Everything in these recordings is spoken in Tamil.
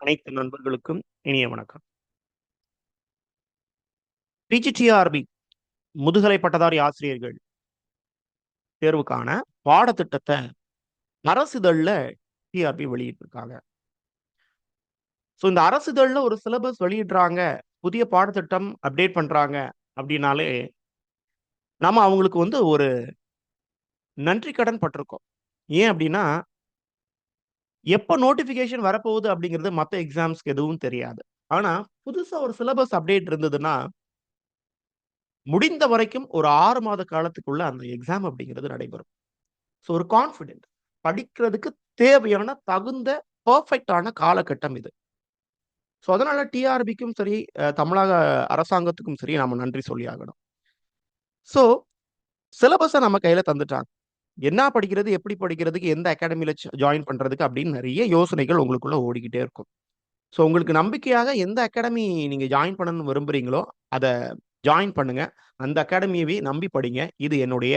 அனைத்து நண்பர்களுக்கும் இனிய வணக்கம். பிஜிடிஆர்பி முதுகலை பட்டதாரி ஆசிரியர்கள் தேர்வுக்கான பாடத்திட்டத்தை அரசிதழ்ல டிஆர்பி வெளியிட்டிருக்காங்க. இந்த அரசிதழ்ல ஒரு சிலபஸ் வெளியிடுறாங்க, புதிய பாடத்திட்டம் அப்டேட் பண்றாங்க அப்படின்னாலே நம்ம அவங்களுக்கு ஒரு நன்றி கடன் பட்டிருக்கோம். ஏன் அப்படின்னா, எப்ப நோட்டிபிகேஷன் வரப்போகுது அப்படிங்கிறது மத்த எக்ஸாம்ஸ்க்கு எதுவும் தெரியாது. ஆனா புதுசா ஒரு சிலபஸ் அப்டேட் இருந்ததுன்னா முடிந்த வரைக்கும் ஒரு 6 மாத காலத்துக்குள்ள அந்த எக்ஸாம் அப்படிங்கிறது நடைபெறும். ஒரு கான்ஃபிடென்ட் படிக்கிறதுக்கு தேவையான தகுந்த பெர்ஃபெக்ட்டான காலகட்டம் இது. அதனால டிஆர்பிக்கும் சரி, தமிழக அரசாங்கத்துக்கும் சரி நாம நன்றி சொல்லி ஆகணும். ஸோ சிலபஸ நம்ம கையில தந்துட்டாங்க. என்ன படிக்கிறது, எப்படி படிக்கிறதுக்கு, எந்த அகாடமில ஜாயின் பண்றதுக்கு அப்படின்னு நெறைய யோசனைகள் உங்களுக்குள்ள ஓடிக்கிட்டே இருக்கும். உங்களுக்கு நம்பிக்கையாக எந்த அகாடமி நீங்க ஜாயின் பண்ணணும்னு விரும்புறீங்களோ, அத ஜாயின் பண்ணுங்க. அந்த அகாடமியவே நம்பி படிங்க. இது என்னுடைய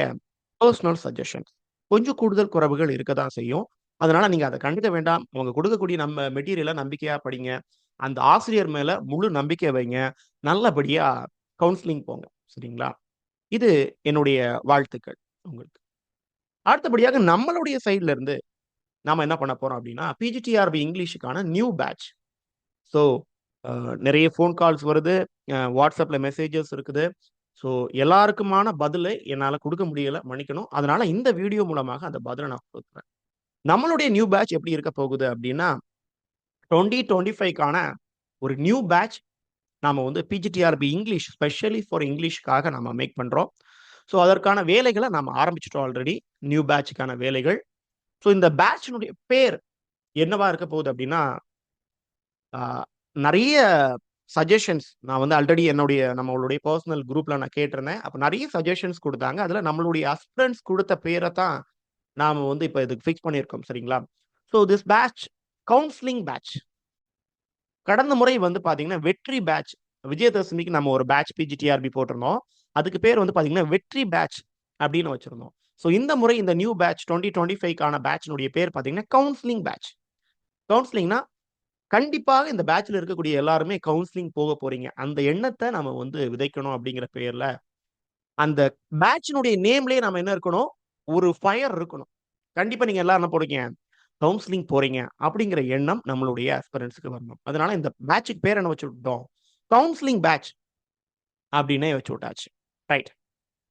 பெர்சனல் சஜஷன். கொஞ்சம் கூடுதல் குறைவுகள் இருக்க தான் செய்யும். அதனால நீங்க அத கண்டுக்க வேண்டாம். அவங்க கொடுக்கக்கூடிய நம்ம மெட்டீரியல நம்பிக்கையா படிங்க. அந்த ஆசிரியர் மேல முழு நம்பிக்கை வைங்க. நல்லபடியா கவுன்சிலிங் போங்க. சரிங்களா? இது என்னுடைய வாழ்த்துக்கள் உங்களுக்கு. அடுத்தபடியாக நம்மளுடைய சைட்ல இருந்து நாம என்ன பண்ண போறோம் அப்டின்னா, பிஜிடிஆர்பி இங்கிலீஷுக்கான நியூ பேட்ச். ஸோ நெறைய ஃபோன் கால்ஸ் வருது. WhatsAppல மெசேஜஸ் இருக்குது. ஸோ எல்லாருக்குமான பதில என்னால குடுக்க முடியல. மன்னிக்கணும். அதனால இந்த வீடியோ மூலமாக அந்த பதில நான் குடுக்குறேன். நம்மளுடைய நியூ பேட்ச் எப்படி இருக்க போகுது அப்டின்னா, 2025க்கான ஒரு நியூ பேட்ச் நாம பிஜிடிஆர்பி இங்கிலீஷ் ஸ்பெஷலி ஃபார் இங்கிலீஷ்க்காக நாம மேக் பண்றோம். அதற்கான வேலைகள நாம ஆரம்பிச்சுட்டோம் ஆல்ரெடி. நியூ பேட்ச்க்கான வேலைகள். இந்த பேட்ச்னுடைய பேர் என்னவா இருக்க போகுது அப்டின்னா, ஆ நெறைய சஜஷன்ஸ் நான் ஆல்ரெடி நம்மளுடைய பெர்சனல் குரூப்ல நான் கேட்டிருந்தேன். அப்ப நெறைய சஜஷன்ஸ் குடுத்தாங்க. அதுல நம்மளுடைய அஸ்பிரண்ட்ஸ் குடுத்த பேர தான் நாம இப்ப இதுக்கு ஃபிக்ஸ் பண்ணியிருக்கோம். சரிங்களா? This batch counselling batch. கடந்த முறை பார்த்தீங்கன்னா, வெற்றி பேட்ச். விஜயதசமிக்கு நம்ம ஒரு பேட்ச் பிஜிடிஆர்பி போட்டிருந்தோம். அதுக்கு பேர் பார்த்தீங்கன்னா, வெற்றி பேட்ச் அப்படின்னு வச்சிருந்தோம். இந்த முறை இந்த நியூ பேட்ச் 2025க்கான பேட்ச்னுடைய பேர் பார்த்தீங்கன்னா, கவுன்சிலிங் பேட்ச். கவுன்சிலிங்னா கண்டிப்பாக இந்த பேட்ச்ல இருக்கக்கூடிய எல்லாருமே கவுன்சிலிங் போக போறீங்க. அந்த எண்ணத்த நாம விதைக்கணும் அப்படிங்கிற பேர்ல, அந்த பேட்ச்னுடைய நேம்லயே நாம என்ன இருக்கணும்? ஒரு ஃபயர் இருக்கணும். கண்டிப்பா நீங்க எல்லாரும் என்ன போடுறீங்க? கவுன்சிலிங் போறீங்க அப்படிங்கிற எண்ணம் நம்மளுடைய ஆஸ்பிரண்ட்ஸ்க்கு வரணும். அதனால இந்த பேட்ச்க்கு பேர் என்ன வச்சு விட்டோம்? கவுன்சிலிங் பேட்ச் அப்படின்னே வச்சு விட்டாச்சு. ரைட்.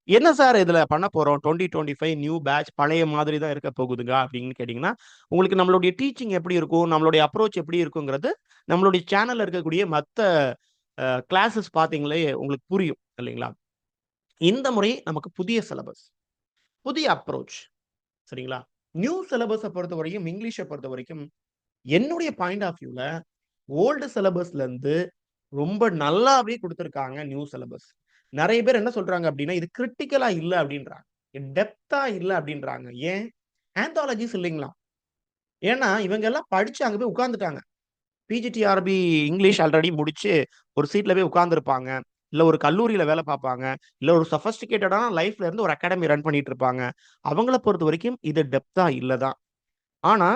என்ன சார் இதுல பண்ண போறோம்? 2025 நியூ பேட்ச் பழைய மாதிரி தான் இருக்க போகுதுங்க அப்படின்னு கேட்டீங்கன்னா, உங்களுக்கு நம்மளுடைய டீச்சிங் எப்படி இருக்கும்? நம்மளுடைய அப்ரோச் எப்படி இருக்குங்கிறது நம்மளுடைய சேனல்ல இருக்கக்கூடிய மத்த கிளாஸஸ் பார்த்தீங்களே உங்களுக்கு புரியும் இல்லைங்களா? இந்த முறை நமக்கு புதிய சிலபஸ், புதிய அப்ரோச் சரிங்களா? நியூ சிலபஸ பொறுத்தவரைக்கும், இங்கிலீஷ பொறுத்தவரைக்கும் என்னுடைய பாயிண்ட் ஆஃப் வியூல ஓல்டு சிலபஸ்ல இருந்து ரொம்ப நல்லாவே குடுத்திருக்காங்க நியூ சிலபஸ். நெறைய பேர் என்ன சொல்றாங்க அப்டின்னா, இது கிரிட்டிக்கலா இல்ல அப்டின்றாங்க. டெப்த்தா இல்ல அப்டின்றாங்க. ஏன்? ஆந்தாலஜிஸ் இல்லைங்களாம். ஏன்னா, இவங்க எல்லாம் படிச்சு அங்க போய் உட்கார்ந்துட்டாங்க. பிஜிடிஆர்பி இங்கிலீஷ் ஆல்ரெடி முடிச்சு ஒரு சீட்ல போய் உட்கார்ந்திருப்பாங்க. இல்ல ஒரு கல்லூரியில வேல பார்ப்பாங்க. இல்ல ஒரு சொஃபிஸ்டிகேட்டடான லைஃப்ல இருந்து ஒரு அகாடமி ரன் பண்ணிட்டு இருப்பாங்க. அவங்கள பொறுத்தவரைக்கும் இது டெப்த்தா இல்ல தான். ஆனா,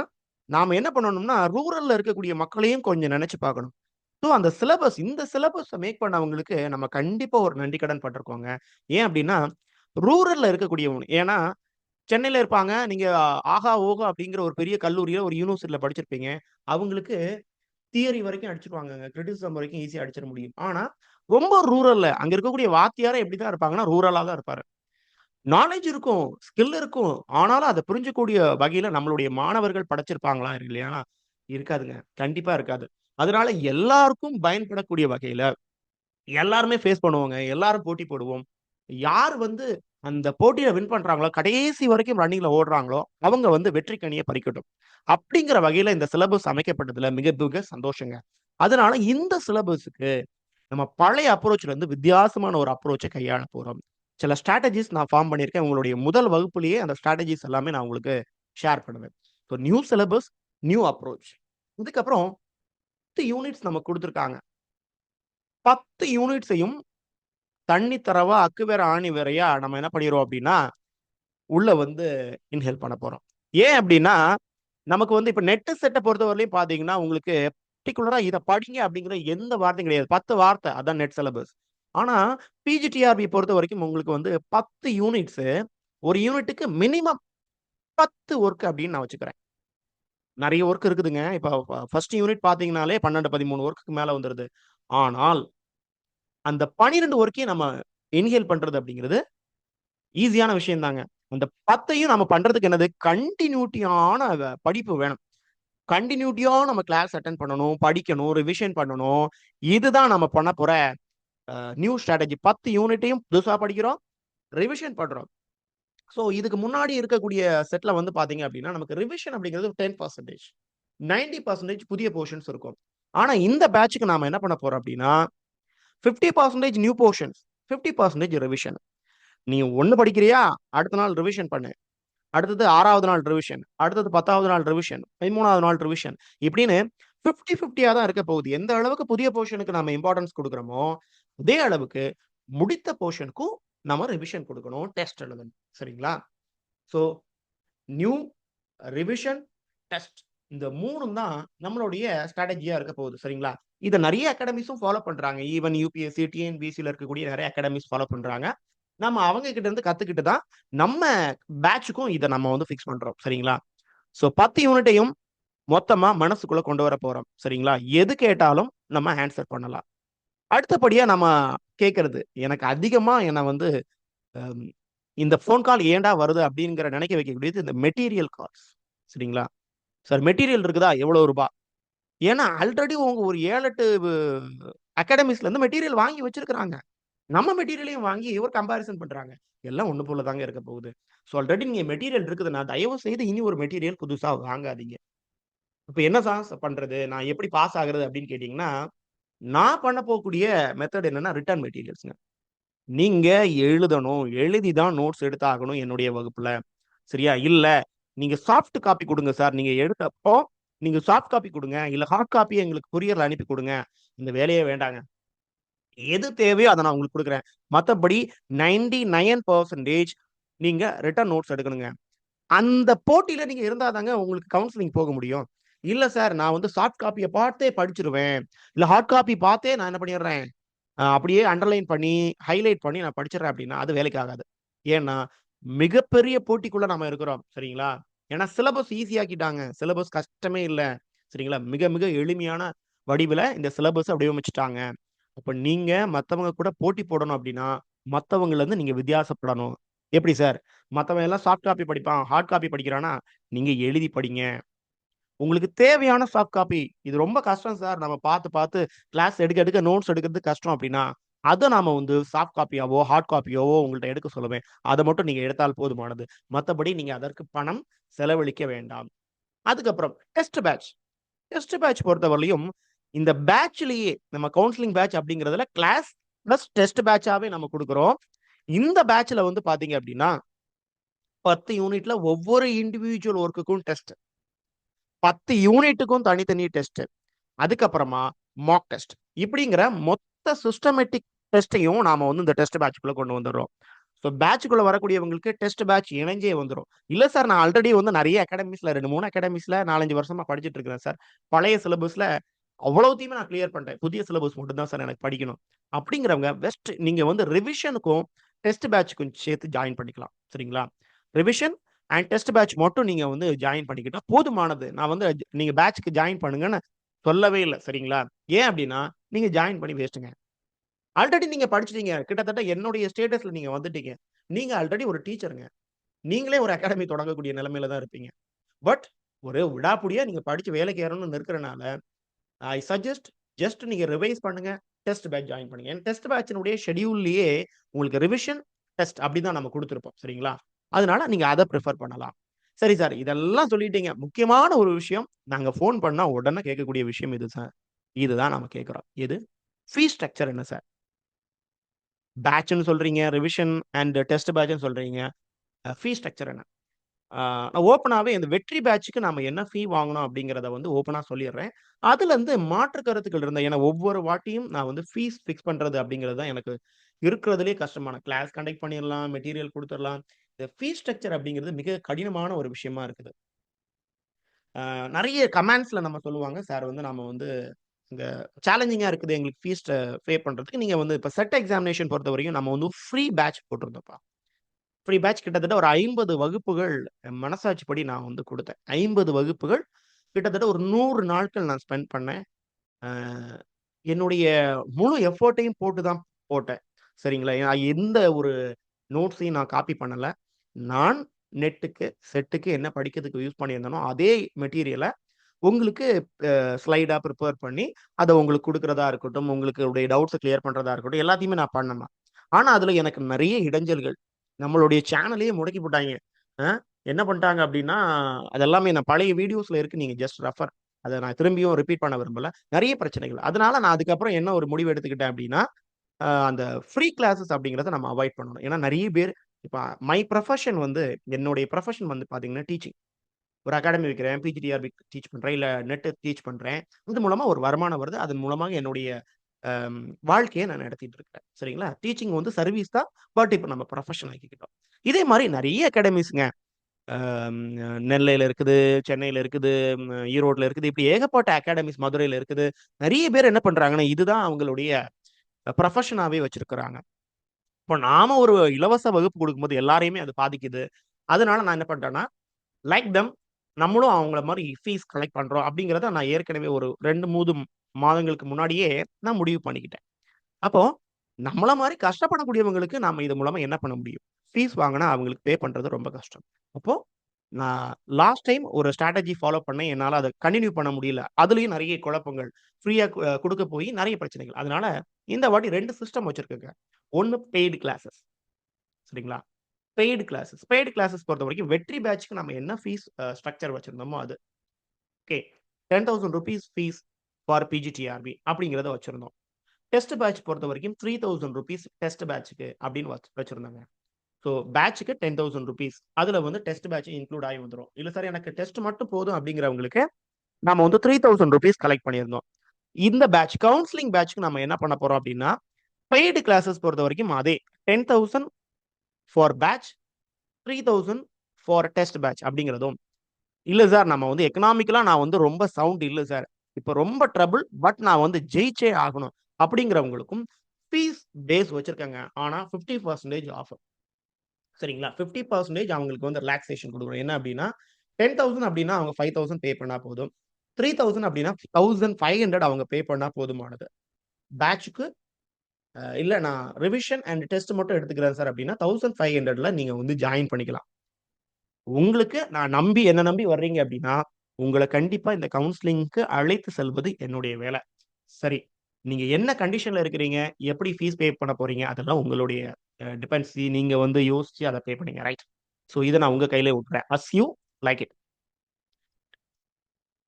நாம என்ன பண்ணணும்னா, ரூரல்ல இருக்கக்கூடிய மக்களையும் கொஞ்சம் நெனச்சு பார்க்கணும். அந்த சிலபஸ் இந்த சிலபஸ மேக் பண்ணவங்களுக்கு நம்ம கண்டிப்பா ஒரு நன்றி கடன் பட்டிருக்கோங்க. ஏன் அப்டின்னா, ரூரல்ல இருக்கக்கூடியவங்க ஏன்னா, சென்னையில இருப்பாங்க. நீங்க ஆகா, ஓஹோ அப்டிங்கிற ஒரு பெரிய கல்லூரியில, ஒரு யூனிவர்சிட்டில படிச்சிருப்பீங்க. அவங்களுக்கு தியரி வரைக்கும் அடிச்சுருவாங்கங்க. கிரிட்டிசிசம் வரைக்கும் ஈஸியா அடிச்சிட முடியும். ஆனா, ரொம்ப ரூரல்ல அங்க இருக்கக்கூடிய வாத்தியாரே எப்டி தான் இருப்பாங்கன்னா, ரூரலா தான் இருப்பாரு. நாலேட்ஜ் இருக்கும், ஸ்கில் இருக்கும். ஆனாலும் அத புரிஞ்சக்கூடிய வகையில நம்மளுடைய மாணவர்கள் படைச்சிருப்பாங்களா இல்லையா? இருக்காதுங்க. கண்டிப்பா இருக்காது. அதனால எல்லாருக்கும் பயன்படக்கூடிய வகையில, எல்லாருமே ஃபேஸ் பண்ணுவோங்க. எல்லாரும் போட்டி போடுவோம். யார் அந்த போட்டியில வின் பண்றாங்களோ, கடைசி வரைக்கும் ரன்னிங்ல ஓடுறாங்களோ, அவங்க வெற்றி கனிய பறிக்கட்டும். அப்படிங்கிற வகையில இந்த சிலபஸ் அமைக்கப்பட்டதுல மிக மிக சந்தோஷங்க. அதனால இந்த சிலபஸ்க்கு நம்ம பழைய அப்ரோச்ல இருந்து வித்தியாசமான ஒரு அப்ரோச்ச கையாள போறோம். சில ஸ்ட்ராட்டஜிஸ் நான் ஃபார்ம் பண்ணியிருக்கேன். உங்களுடைய முதல் வகுப்பிலேயே அந்த ஸ்ட்ராட்டஜிஸ் எல்லாமே நான் உங்களுக்கு ஷேர் பண்ணுவேன். New syllabus, new approach. இதுக்கப்புறம் 10 யூனிட்ஸ் நமக்கு குடுத்திருக்காங்க. 10 யூனிட்ஸையும் தண்ணி தரவா, அக்கு வேற ஆணி வேறயா நம்ம என்ன பண்ணிருவோம் அப்டின்னா, உள்ள இன்ஹேல் பண்ண போறோம். ஏன் அப்டின்னா, நமக்கு இப்ப நெட் செட்ட பொறுத்தவரையிலும் பார்த்தீங்கன்னா, உங்களுக்கு பர்ட்டிகுலரா இத படிங்க அப்படிங்கிற எந்த வார்த்தையும் கிடையாது. 10 வார்த்தை அதான் நெட் சிலபஸ். ஆனா பிஜிடிஆர்பி பொறுத்தவரைக்கும் உங்களுக்கு வந்து 10 யூனிட்ஸ். ஒரு யூனிட்டுக்கு மினிமம் 10 வொர்க் அப்படின்னு நான் வச்சுக்கிறேன். நெறைய வொர்க் இருக்குதுங்க. இப்ப ஃபர்ஸ்ட் யூனிட் பார்த்தீங்கன்னாலே 12, 13 வொர்க்குக்கு மேல வந்துருது. ஆனால் அந்த 12 வொர்க்கையும் நம்ம இன்ஹேல் பண்றது அப்படிங்கிறது ஈஸியான விஷயம் தாங்க. அந்த 10யும் நம்ம பண்றதுக்கு என்னது கன்டினியூட்டியான படிப்பு வேணும். கன்டினியூட்டியா நம்ம கிளாஸ் அட்டெண்ட் பண்ணணும், படிக்கணும், ரிவிஷன் பண்ணணும். இதுதான் நம்ம பண்ண போற நியூ ஸ்ட்ராட்டஜி. 10 யூனிட்டையும் புதுசா படிக்கிறோம், ரிவிஷன் பண்றோம். ஸோ இதுக்கு முன்னாடி இருக்கக்கூடிய செட்ல வந்து பார்த்தீங்க அப்படின்னா, நமக்கு ரிவிஷன் அப்படிங்கிறது 10%. 90% புதிய போர்ஷன்ஸ் இருக்கும். ஆனா இந்த பேட்ச்க்கு நாம என்ன பண்ண போறோம் அப்படின்னா, 50% நியூ போர்ஷன்ஸ், 50% ரிவிஷன். நீ 1 படிக்கிறியா? அடுத்த நாள் ரிவிஷன் பண்ணு. அடுத்தது 6வது நாள் ரிவிஷன். அடுத்தது 10வது நாள் ரிவிஷன். 13வது நாள் ரிவிஷன். இப்படின்னு 50, 50யா தான் இருக்க போகுது. எந்த அளவுக்கு புதிய போர்ஷனுக்கு நம்ம இம்பார்ட்டன்ஸ் குடுக்குறோமோ, அதே அளவுக்கு முடித்த போர்ஷனுக்கும் நம்ம ரிவிஷன் குடுக்கணும். டெஸ்ட் எழுதணும். சரிங்களா? ஸோ நியூ, ரிவிஷன், டெஸ்ட் இந்த 3ம் தான் நம்மளுடைய ஸ்ட்ராட்டஜியா இருக்க போகுது. சரிங்களா? இத நெறைய அகாடமிஸும் ஃபாலோ பண்றாங்க. ஈவன் யுபிஎஸ்சி, டிஎன்பிஎஸ்சில இருக்கக்கூடிய நெறைய அகாடமிஸ் ஃபாலோ பண்றாங்க. நம்ம அவங்க கிட்ட இருந்து கத்துக்கிட்டு தான் நம்ம பேட்ச்க்கும் இத நம்ம வந்து ஃபிக்ஸ் பண்றோம். சரிங்களா? ஸோ 10 யூனிட்டையும் மொத்தமா மனசுக்குள்ள கொண்டு வர போறோம். சரிங்களா? எது கேட்டாலும் நம்ம ஆன்சர் பண்ணலாம். அடுத்தபடியா நம்ம கேட்கறது, எனக்கு அதிகமா என்ன வந்து அம் இந்த ஃபோன் கால் ஏன்டா வருது அப்படிங்கிற நினைக்க வைக்கக்கூடியது இந்த மெட்டீரியல் கால்ஸ். சரிங்களா? சார் மெட்டீரியல் இருக்குதா? எவ்வளோ ரூபா? ஏன்னா ஆல்ரெடி உங்க ஒரு 7, 8 அகாடமிஸ்ல இருந்து மெட்டீரியல் வாங்கி வச்சிருக்கிறாங்க. நம்ம மெட்டீரியலையும் வாங்கி ஒரு கம்பேரிசன் பண்றாங்க. எல்லாம் ஒண்ணு போல தாங்க இருக்க போகுது. ஸோ ஆல்ரெடி நீங்க மெட்டீரியல் இருக்குதுன்னா, தயவு செய்து இனி ஒரு மெட்டீரியல் புதுசா வாங்காதீங்க. இப்ப என்ன பண்றது? நான் எப்படி பாஸ் ஆகுறது அப்படின்னு கேட்டீங்கன்னா, நான் பண்ண போகக்கூடிய மெத்தட் என்னன்னா ரிட்டர்ன் மெட்டீரியல்ஸ்ங்க. நீங்க எழுதணும். எழுதி தான் நோட்ஸ் எடுத்தாகணும் என்னுடைய வகுப்புல. சரியா? இல்ல, நீங்க சாஃப்ட் காப்பி குடுங்க சார். நீங்க எடுத்தப்போ நீங்க சாஃப்ட் காப்பி குடுங்க. இல்ல ஹார்ட் காப்பி எங்களுக்கு கொரியர்ல அனுப்பி குடுங்க. இந்த வேலையே வேண்டாங்க. எது தேவையோ அத நான் உங்களுக்கு குடுக்குறேன். மத்தபடி 99% நீங்க ரிட்டர்ன் நோட்ஸ் எடுக்கணுங்க. அந்த போட்டியில நீங்க இருந்தா தாங்க உங்களுக்கு கவுன்சிலிங் போக முடியும். இல்ல சார் நான் வந்து சாஃப்ட் காப்பிய பார்த்தே படிச்சுருவேன். இல்ல ஹார்ட் காப்பி பார்த்தே நான் என்ன பண்ணிடுறேன், அப்படியே அண்டர்லைன் பண்ணி, ஹைலைட் பண்ணி நான் படிச்சுடுறேன் அப்படின்னா, அது வேலைக்கு ஆகாது. ஏன்னா, மிகப்பெரிய போட்டிக்குள்ள நாம இருக்கிறோம். சரிங்களா? ஏன்னா சிலபஸ் ஈஸி ஆக்கிட்டாங்க. சிலபஸ் கஷ்டமே இல்ல. சரிங்களா? மிக மிக எளிமையான வடிவில இந்த சிலபஸ வடிவமைச்சுட்டாங்க. அப்ப நீங்க மத்தவங்க கூட போட்டி போடணும் அப்படின்னா, மத்தவங்கலருந்து நீங்க வித்தியாசப்படணும். எப்படி சார்? மத்தவன் எல்லாம் சாஃப்ட் காப்பி படிப்பான். ஹார்ட் காப்பி படிக்கிறான்னா, நீங்க எழுதி படிங்க. உங்களுக்கு தேவையான சாஃப்ட் காப்பி. இது ரொம்ப கஷ்டம் சார். நம்ம பார்த்து, பார்த்து கிளாஸ் எடுக்க, எடுக்க நோட்ஸ் எடுக்கிறது கஷ்டம் அப்படின்னா, அத நாம வந்து சாஃப்ட் காப்பியாவோ, ஹார்ட் காப்பியாவோ உங்கள்ட்ட எடுக்க சொல்லுவேன். அத மட்டும் நீங்க எடுத்தால் போதுமானது. மத்தபடி நீங்க அதற்கு பணம் செலவழிக்க வேண்டாம். அதுக்கப்புறம் டெஸ்ட் பேட்ச். டெஸ்ட் பேட்ச் பொறுத்தவரையிலும், இந்த பேட்ச்லயே நம்ம கவுன்சிலிங் பேட்ச் அப்படிங்கிறதுல கிளாஸ் பிளஸ் டெஸ்ட் பேட்ச்சாவே நம்ம குடுக்குறோம். இந்த பேட்ச்ல வந்து பார்த்தீங்க அப்படின்னா, 10 யூனிட்ல ஒவ்வொரு இண்டிவிஜுவல் வொர்க்குக்கும் டெஸ்ட். 10 யூனிட்டுக்கும் தனித்தனி டெஸ்ட். அதுக்கப்புறமா மாக் டெஸ்ட். இப்படிங்கிற மொத்த சிஸ்டமேட்டிக் டெஸ்ட்டையும் நாம வந்து இந்த டெஸ்ட் பேட்ச்க்குள்ள கொண்டு வந்துர்றோம். ஸோ பேட்ச்க்குள்ள வரக்கூடியவங்களுக்கு டெஸ்ட் பேட்ச் இணைஞ்சே வந்துரும். இல்ல சார் நான் ஆல்ரெடி வந்து நெறைய அகாடமிஸ்ல 2, 3 அகாடமிஸ்ல 4, 5 வருஷமா படிச்சுட்டு இருக்கிறேன் சார். பழைய சிலபஸ்ல அவ்வளவுத்தையுமே நான் கிளியர் பண்ணிட்டேன். புதிய சிலபஸ் மட்டும் தான் சார் எனக்கு படிக்கணும். அப்படிங்கிறவங்க நீங்க வந்து ரிவிஷனுக்கும், டெஸ்ட் பேட்ச்க்கும் சேர்த்து ஜாயின் பண்ணிக்கலாம். சரிங்களா? ரிவிஷன் அண்ட் டெஸ்ட் பேட்ச் மட்டும் நீங்க வந்து ஜாயின் பண்ணிக்கிட்டா போதுமானது. நான் வந்து நீங்க பேட்ச்க்கு ஜாயின் பண்ணுங்கன்னு சொல்லவே இல்ல. சரிங்களா? ஏன் அப்படின்னா, நீங்க ஜாயின் பண்ணி வேஸ்ட்டுங்க. ஆல்ரெடி நீங்க படிச்சுட்டீங்க. கிட்டத்தட்ட என்னுடைய ஸ்டேட்டஸ்ல நீங்க வந்துட்டீங்க. நீங்க ஆல்ரெடி ஒரு டீச்சர்ங்க. நீங்களே ஒரு அகாடமி தொடங்கக்கூடிய நிலைமையில தான் இருப்பீங்க. பட் ஒரு விடாப்புடியா நீங்க படிச்சு வேலைக்கு ஏறணும்னு இருக்கிறனால, ஐ சஜெஸ்ட் ஜஸ்ட் நீங்க ரிவைஸ் பண்ணுங்க. டெஸ்ட் பேட்ச் ஜாயின் பண்ணுங்க. ஏன்னா டெஸ்ட் பேட்ச்னுடைய ஷெட்யூல்லயே உங்களுக்கு ரிவிஷன், டெஸ்ட் அப்படிதான் நம்ம குடுத்திருப்போம். சரிங்களா? அதனால நீங்க அத பிரிஃபர் பண்ணலாம். சரி சார், இதெல்லாம் சொல்லிட்டீங்க. முக்கியமான ஒரு விஷயம், நாங்க ஃபோன் பண்ணா உடனே கேட்கக்கூடிய விஷயம் இது சார். இதுதான் நாம கேட்கிறோம். எது? ஃபீஸ் ஸ்ட்ரக்சர் என்ன சார்? பேட்ச்ன்னு சொல்றீங்க, ரிவிஷன் அண்ட் டெஸ்ட் பேட்ச்ன்னு சொல்றீங்க. ஃபீஸ் ஸ்ட்ரக்சர் என்ன? நான் ஓப்பனாவே இந்த வெற்றி பேட்ச்க்கு நாம என்ன ஃபீ வாங்கணும் அப்படிங்கிறத வந்து ஓப்பனா சொல்லிர்றேன். அதுலருந்து மாற்று கருத்துக்கள் இருந்தா ஏன்னா ஒவ்வொரு வாட்டியும் நான் வந்து ஃபீஸ் ஃபிக்ஸ் பண்றது அப்படிங்கிறது தான் எனக்கு இருக்கிறதுலயே கஷ்டமான கிளாஸ் கண்டக்ட் பண்ணிறலாம், மெட்டீரியல் குடுத்துறலாம். இந்த ஃபீஸ் ஸ்ட்ரக்சர் அப்படிங்கிறது மிக கடினமான ஒரு விஷயமா இருக்குது. நெறைய கமெண்ட்ஸ்ல நம்ம சொல்லுவாங்க, சார் வந்து நாம வந்து இங்க சேலஞ்சிங்கா இருக்குது எங்களுக்கு ஃபீஸ் பே பண்றதுக்கு. நீங்க வந்து இப்ப செட் எக்ஸாமினேஷன் பொறுத்தவரைக்கும் நம்ம வந்து ஃப்ரீ பேட்ச் போட்டிருந்தோம்ப்பா. ஃப்ரீ பேட்ச் கிட்டத்தட்ட ஒரு 50 வகுப்புகள் என் மனசாட்சிப்படி நான் வந்து குடுத்தேன். 50 வகுப்புகள் கிட்டத்தட்ட ஒரு 100 நாட்கள் நான் ஸ்பெண்ட் பண்ணேன். அ என்னுடைய முழு எஃபோர்ட்டையும் போட்டு தான் போட்டேன். சரிங்களா? எந்த ஒரு நோட்ஸையும் நான் காப்பி பண்ணல. நான் நெட்டுக்கு, செட்டுக்கு என்ன படிக்கிறதுக்கு யூஸ் பண்ணியிருந்தேனோ, அதே மெட்டீரியல உங்களுக்கு ஸ்லைடா பிரிப்பேர் பண்ணி, அத உங்களுக்கு குடுக்கிறதா இருக்கட்டும், உங்களுடைய டவுட்ஸ கிளியர் பண்றதா இருக்கட்டும், எல்லாத்தையுமே நான் பண்ணேன். ஆனா, அதுல எனக்கு நெறைய இடைஞ்சல்கள். நம்மளுடைய சேனலையே முடக்கி போட்டாய்ங்க. அ என்ன பண்ணிட்டாங்க அப்டின்னா, அது எல்லாமே நான் பழைய வீடியோஸ்ல இருக்கு. நீங்க ஜஸ்ட் ரெஃபர். அத நான் திரும்பியும் ரிப்பீட் பண்ண விரும்பல. நெறைய பிரச்சனைகள். அதனால நான் அதுக்கப்புறம் என்ன ஒரு முடிவு எடுத்துக்கிட்டேன் அப்டின்னா, அந்த ஃப்ரீ கிளாஸஸ் அப்டிங்கிறத நம்ம அவாய்ட் பண்ணணும். ஏன்னா நெறைய பேர் இப்ப மை ப்ரொஃபஷன் வந்து என்னுடைய ப்ரொஃபஷன் வந்து பார்த்தீங்கன்னா டீச்சிங். ஒரு அகாடமி வைக்கிறேன். பிஜிடிஆர்பி டீச் பண்றேன். இல்ல நெட் டீச் பண்றேன். இது மூலமா ஒரு வருமானம் வருது. அதன் மூலமாக என்னுடைய அம் வாழ்க்கைய நான் நடத்திட்டு இருக்கிறேன். சரிங்களா? டீச்சிங் வந்து சர்வீஸ் தான். பட் இப்ப நம்ம ப்ரொஃபஷன் ஆக்கிக்கிட்டோம். இதே மாரி நெறைய அகாடமிஸ்ங்க. அம் நெல்லையில இருக்குது, சென்னையில இருக்குது, ஈரோட்ல இருக்குது. இப்படி ஏகப்பட்ட அகாடமிஸ் மதுரையில இருக்குது. நெறைய பேர் என்ன பண்றாங்கன்னா, இதுதான் அவங்களுடைய ப்ரொஃபஷனாவே வச்சிருக்கிறாங்க. இப்ப நாம ஒரு இலவச வகுப்பு குடுக்கும்போது எல்லாரையுமே அது பாதிக்குது. அதனால நான் என்ன பண்ட்டேன்னா, லைக் தெம் நம்மளும் அவங்கள மாரி ஃபீஸ் கலெக்ட் பண்றோம் அப்படிங்கிறத நான் ஏற்கனவே ஒரு 2, 3 மாதங்களுக்கு முன்னாடியே நான் முடிவு பண்ணிக்கிட்டேன். அப்போ நம்மள மாரி கஷ்டப்படக்கூடியவங்களுக்கு நாம இது மூலமா என்ன பண்ண முடியும்? ஃபீஸ் வாங்குனா அவங்களுக்கு பே பண்றது ரொம்ப கஷ்டம். அப்போ நான் லாஸ்ட் டைம் ஒரு ஸ்ட்ராட்டஜி ஃபாலோ பண்ணேன். என்னால அத கன்டின்யூ பண்ண முடியல. அதுலயும் நெறைய குழப்பங்கள். ஃப்ரீயா குடுக்க போயி நெறைய பிரச்சனைகள். அதனால இந்த வாட்டி 2 சிஸ்டம் வச்சிருக்கேங்க. 1 பெய்டு கிளாஸஸ் சரிங்களா? பெய்டு கிளாஸஸ் பொறுத்தவரைக்கும் வெற்றி பேட்ச்க்கு நம்ம என்ன ஃபீஸ் ஸ்ட்ரக்சர் வச்சிருந்தோமோ அது. ஓகே. ₹10,000 ஃபீஸ் ஃபார் பிஜிடிஆர்பி அப்படிங்கிறத வச்சிருந்தோம். டெஸ்ட் பேட்ச் பொறுத்தவரைக்கும் ₹3,000 டெஸ்ட் பேட்ச்க்கு அப்படின்னு வச்சிருந்தாங்க. ஸோ பேட்ச்க்கு ₹10,000 அதுல வந்து டெஸ்ட் பேட்ச் இன்க்ளூட் ஆகி வந்துரும். இல்ல சார் எனக்கு டெஸ்ட் மட்டும் போதும் அப்படிங்கிறவங்களுக்கு நாம வந்து ₹3,000 கலெக்ட் பண்ணியிருந்தோம். இந்த பேட்ச் கவுன்சிலிங் பேட்ச்க்கு நம்ம என்ன பண்ண போறோம் அப்படின்னா, பெய்டு கிளாஸஸ் பொறுத்தவரைக்கும் அதே 10,000 for batch, 3,000 for test batch அப்படிங்கிறதும் இல்ல சார். நம்ம வந்து எக்கனாமிக்கலா நான் வந்து ரொம்ப சவுண்ட் இல்ல சார். இப்ப ரொம்ப ட்ரபிள். பட் நான் வந்து ஜெயிச்சே ஆகணும். அப்படிங்கிறவங்களுக்கும் ஃபீஸ் பேஸ் வச்சிருக்கேங்க. ஆனா 50% ஆஃபர். சரிங்களா? 50% அவங்களுக்கு வந்து ரிலாக்சேஷன் குடுக்குறோம். என்ன அப்படின்னா, 10,000 அப்படின்னா அவங்க 5,000 பே பண்ணா போதும். 3,000 அப்படின்னா 1,500 அவங்க பே பண்ணா போதுமானது. பேட்ச்க்கு இல்ல நான் ரிவிஷன் அண்ட் டெஸ்ட் மட்டும் எடுத்துக்கிறேன் சார் அப்படின்னா 1,500ல நீங்க வந்து ஜாயின் பண்ணிக்கலாம். உங்களுக்கு நான் நம்பி என்ன நம்பி வர்றீங்க அப்படின்னா, உங்கள கண்டிப்பா இந்த கவுன்சிலிங்க்கு அழைத்து செல்வது என்னுடைய வேலை. சரி. நீங்க என்ன கண்டிஷன்ல இருக்கிறீங்க? எப்படி ஃபீஸ் பே பண்ண போறீங்க? அதெல்லாம் உங்களுடைய டிபெண்டன்சி. நீங்க வந்து யோசிச்சு அத பே பண்ணீங்க. ரைட். சோ இத நான் உங்க கையிலே விட்டுறேன். As you like it.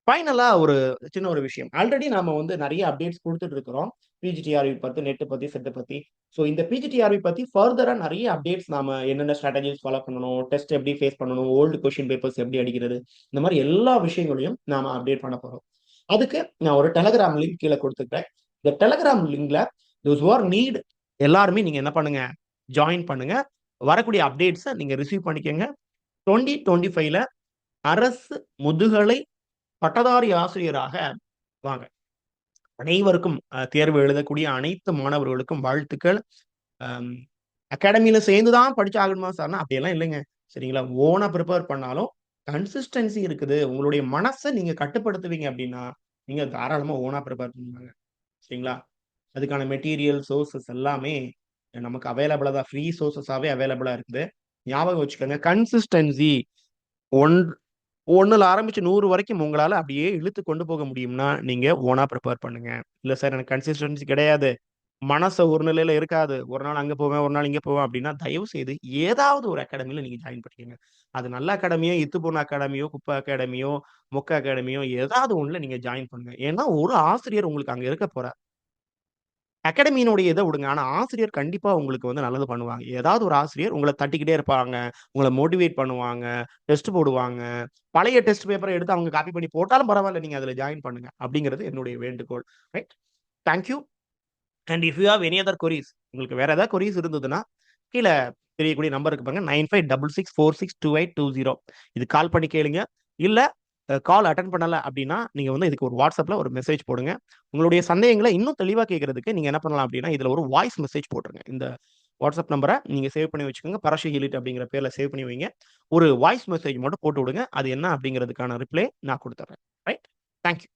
ஃபைனலா ஒரு சின்ன ஒரு விஷயம். ஆல்ரெடி நாம வந்து நெறைய அப்டேட்ஸ் குடுத்துட்டு இருக்கிறோம். பிஜிடிஆர்பி பத்தி, நெட் பத்தி, செட் பத்தி. சோ இந்த பிஜிடிஆர்பி பத்தி ஃபர்தரா நெறைய அப்டேட்ஸ் நாம என்னென்ன ஸ்ட்ராட்டஜிஸ் ஃபாலோ பண்ணணும், டெஸ்ட் எப்படி ஃபேஸ் பண்ணணும், ஓல்ட் கொஸ்டின் பேப்பர்ஸ் எப்படி அடிக்கிறது, இந்த மாரி எல்லா விஷயங்களையும் நாம அப்டேட் பண்ண போறோம். அதுக்கு நான் ஒரு டெலகிராம் லிங்க் கீழ குடுத்துருக்கேன். இந்த டெலகிராம் லிங்க்ல தோஸ் ஹூ ஆர் நீட் எல்லாருமே நீங்க என்ன பண்ணுங்க, ஜாயின் பண்ணுங்க. வரக்கூடிய அப்டேட்ஸ நீங்க ரிசீவ் பண்ணிக்கங்க. 2025ல அரசு முதுகலை பட்டதாரி ஆசிரியராக வாங்க. அனைவருக்கும் தேர்வு எழுதக்கூடிய அனைத்து மாணவர்களுக்கும் வாழ்த்துக்கள். அம் அகாடமில சேர்ந்து தான் படிச்சாகணுமா சார்னா, அப்படியெல்லாம் இல்லைங்க. சரிங்களா? ஓனா பிரிப்பேர் பண்ணாலும் கன்சிஸ்டன்சி இருக்குது. உங்களுடைய மனச நீங்க கட்டுப்படுத்துவீங்க அப்படின்னா, நீங்க தாராளமா ஓனா பிரிப்பேர் பண்ணலாங்க. சரிங்களா? அதுக்கான மெட்டீரியல், சோர்ஸஸ் எல்லாமே நமக்கு அவைலபிளா தான் ஃப்ரீ சோர்ஸஸாவே அவைலபிளா இருக்குது. ஞாபகம் வச்சுக்கோங்க. கன்சிஸ்டன்சி ஒன் 1ல ஆரம்பிச்சு 100 வரைக்கும் உங்களால அப்படியே இழுத்து கொண்டு போக முடியும்னா, நீங்க ஓனா பிரிப்பேர் பண்ணுங்க. இல்ல சார் எனக்கு கன்சிஸ்டன்சி கிடையாது. மனச ஒரு நிலையில இருக்காது. ஒரு நாள் அங்க போவேன், ஒரு நாள் இங்க போவேன் அப்படின்னா, தயவு செய்து ஏதாவது ஒரு அகாடமில நீங்க ஜாயின் பண்ணிக்கங்க. அது நல்ல அகாடமியோ, இத்து போன அகாடமியோ, குப்பை அகாடமியோ, மொக்க அகாடமியோ ஏதாவது ஒண்ணுல நீங்க ஜாயின் பண்ணுங்க. ஏன்னா ஒரு ஆசிரியர் உங்களுக்கு அங்க இருக்க போறார். அகாடமியினுடைய இத விடுங்க. ஆனா ஆசிரியர் கண்டிப்பா உங்களுக்கு வந்து நல்லது பண்ணுவாங்க. ஏதாவது ஒரு ஆசிரியர் உங்கள தட்டிக்கிட்டே இருப்பாங்க. உங்கள மோட்டிவேட் பண்ணுவாங்க. டெஸ்ட் போடுவாங்க. பழைய டெஸ்ட் பேப்பர எடுத்து அவங்க காப்பி பண்ணி போட்டாலும் பரவால்ல. நீங்க அதுல ஜாயின் பண்ணுங்க. அப்படிங்கிறது என்னுடைய வேண்டுகோள். Right. Thank you. And if you have any other queries உங்களுக்கு வேற ஏதாவது கொரீஸ் இருந்ததுன்னா, கீழ தெரியக்கூடிய நம்பருக்கு பாருங்க. 9566462820 இதுக்கு கால் பண்ணி கேளுங்க. இல்ல கால் அட்டெண்ட் பண்ணல அப்படின்னா நீங்க வந்து இதுக்கு ஒரு வாட்ஸ்அப்ல ஒரு மெசேஜ் போடுங்க. உங்களுடைய சந்தேகங்களை இன்னும் தெளிவா கேட்கறதுக்கு நீங்க என்ன பண்ணலாம் அப்படின்னா இதுல ஒரு வாய்ஸ் மெசேஜ் போட்டுருங்க. இந்த வாட்ஸ்அப் நம்பரை நீங்க சேவ் பண்ணி வச்சுக்கோங்க. பரஷி ஹீலிட் அப்படிங்கிற பேர்ல சேவ் பண்ணி வைங்க. ஒரு வாய்ஸ் மெசேஜ் மட்டும் போட்டு விடுங்க. அது என்ன அப்படிங்கிறதுக்கான ரிப்ளை நான் கொடுத்துறேன். ரைட். தேங்க்யூ.